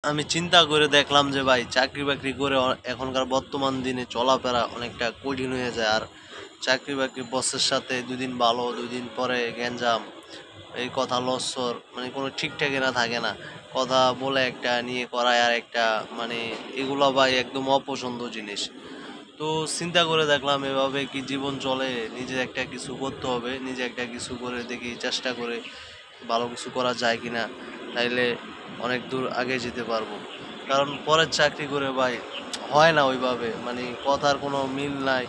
আমি চিন্তা করে দেখলাম যে ভাই চাকরি বাকরি করে এখনকার বর্তমান দিনে চলাফেরা অনেকটা কঠিন হয়ে যায়। আর চাকরি বাকরি বসের সাথে 2 দিন ভালো 2 দিন পরে গ্যাঞ্জাম, এই কথা লস্যর মানে কোনো ঠিকঠাকই না থাকে না। কথা বলে একটা নিয়ে করায় আর একটা, মানে এগুলো ভাই একদম অপছন্দ জিনিস। তো চিন্তা করে দেখলাম এভাবে কি জীবন চলে, নিজে একটা কিছু করতে হবে, নিজে একটা কিছু করে দেখি, চেষ্টা করে ভালো কিছু করা যায় কিনা, তাইলে অনেক দূর আগে যেতে পারবো। কারণ পরের চাকরি করে ভাই হয় না ওইভাবে, মানে কথার কোনো মিল নাই।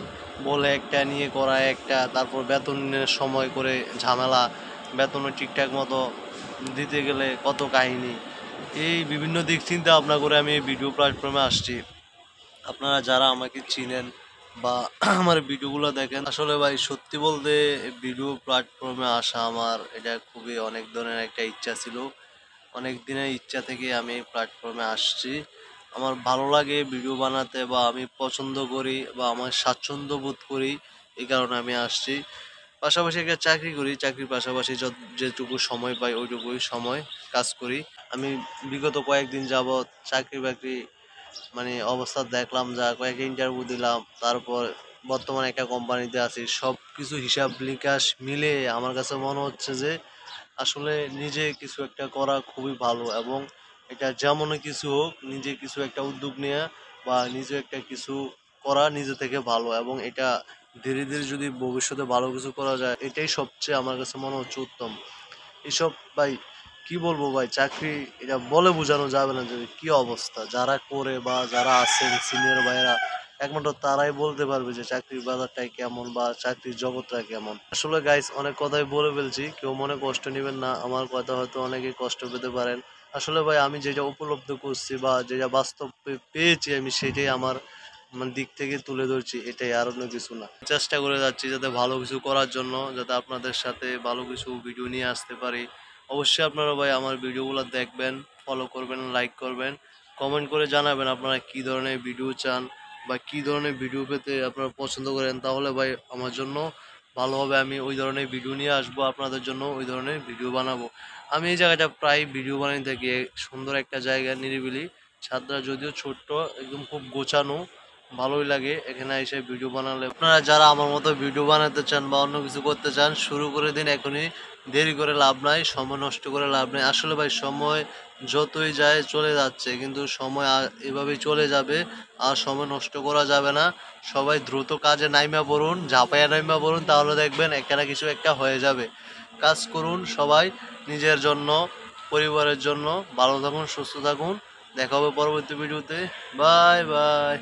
বলে একটা নিয়ে করা একটা, তারপর বেতনের সময় করে ঝামেলা, বেতনও ঠিকঠাক মতো দিতে গেলে কত কাহিনী। এই বিভিন্ন দিক চিন্তা ভাবনা করে আমি এই ভিডিও প্ল্যাটফর্মে আসছি। আপনারা যারা আমাকে চিনেন বা আমার ভিডিওগুলো দেখেন, আসলে ভাই সত্যি বলতে ভিডিও প্ল্যাটফর্মে আসা আমার এটা খুবই অনেক ধরনের একটা ইচ্ছা ছিল। অনেক দিনের ইচ্ছা থেকে আমি এই প্ল্যাটফর্মে আসছি। আমার ভালো লাগে ভিডিও বানাতে, বা আমি পছন্দ করি বা আমার স্বাচ্ছন্দ্য বোধ করি, এই কারণে আমি আসছি। পাশাপাশি একটা চাকরি করি, চাকরির পাশাপাশি যেটুকু সময় পাই ওইটুকুই সময় কাজ করি। আমি বিগত কয়েকদিন যাবৎ চাকরি বাকরি মানে অবস্থা দেখলাম, যা কয়েকটা ইন্টারভিউ দিলাম, তারপর বর্তমানে একটা কোম্পানিতে আছি। সব কিছু হিসাব নিকাশ মিলে আমার কাছে মনে হচ্ছে যে আসলে নিজে কিছু একটা করা খুবই ভালো, এবং এটা যেমনই কিছু হোক নিজে কিছু একটা উদ্যোগ নেওয়া বা নিজে একটা কিছু করা নিজে থেকে ভালো, এবং এটা ধীরে ধীরে যদি ভবিষ্যতে ভালো কিছু করা যায়, এটাই সবচেয়ে আমার কাছে মনে হচ্ছে উত্তম। এসব ভাই কি বলবো ভাই, চাকরি এটা বলে বোঝানো যাবে না যে কি অবস্থা। যারা করে বা যারা আছেন সিনিয়র ভাইয়েরা, একমাত্র তারাই বলতে পারবে যে চাকরির বাজারটাই কেমন বা চাকরির জগৎটা কেমন। আসলে গাইস অনেক কথাই বলে ফেলছি, কেউ মনে কষ্ট নেবেন না, আমার কথা হয়তো অনেকে কষ্ট পেতে পারেন। আসলে ভাই আমি যেটা উপলব্ধ করছি বা যেটা বাস্তব পেয়েছি, আমি সেটাই আমার মানে দিক থেকে তুলে ধরছি, এটাই, আর অন্য কিছু না। চেষ্টা করে যাচ্ছি যাতে ভালো কিছু করার জন্য, যাতে আপনাদের সাথে ভালো কিছু ভিডিও নিয়ে আসতে পারি। অবশ্যই আপনারা ভাই আমার ভিডিওগুলো দেখবেন, ফলো করবেন, লাইক করবেন, কমেন্ট করে জানাবেন আপনারা কি ধরনের ভিডিও চান বা কি ধরনের ভিডিও পেতে আপনারা পছন্দ করেন। তাহলে ভাই আমার জন্য ভালো হবে, আমি ওই ধরনের ভিডিও নিয়ে আসবো, আপনাদের জন্য ওই ধরনের ভিডিও বানাবো। আমি এই জায়গাটা প্রায় ভিডিও বানিয়ে থাকি, সুন্দর একটা জায়গা, নিরিবিলি, ছাদটা যদিও ছোট্ট, একদম খুব গোছানো, ভালোই লাগে এখানে এসে ভিডিও বানালে। আপনারা যারা আমার মতো ভিডিও বানাতে চান বা অন্য কিছু করতে চান, শুরু করে দিন এখনই, দেরি করে লাভ নাই, সময় নষ্ট করে লাভ নেই। আসলে ভাই সময় যতই যায় চলে যাচ্ছে, কিন্তু সময় এভাবেই চলে যাবে, আর সময় নষ্ট করা যাবে না। সবাই দ্রুত কাজে নাইমা পড়ুন, ঝাঁপাইয়া নাইমা পড়ুন, তাহলে দেখবেন একটা না কিছু একটা হয়ে যাবে। কাজ করুন সবাই নিজের জন্য, পরিবারের জন্য। ভালো থাকুন, সুস্থ থাকুন, দেখা হবে পরবর্তী ভিডিওতে। Bye bye.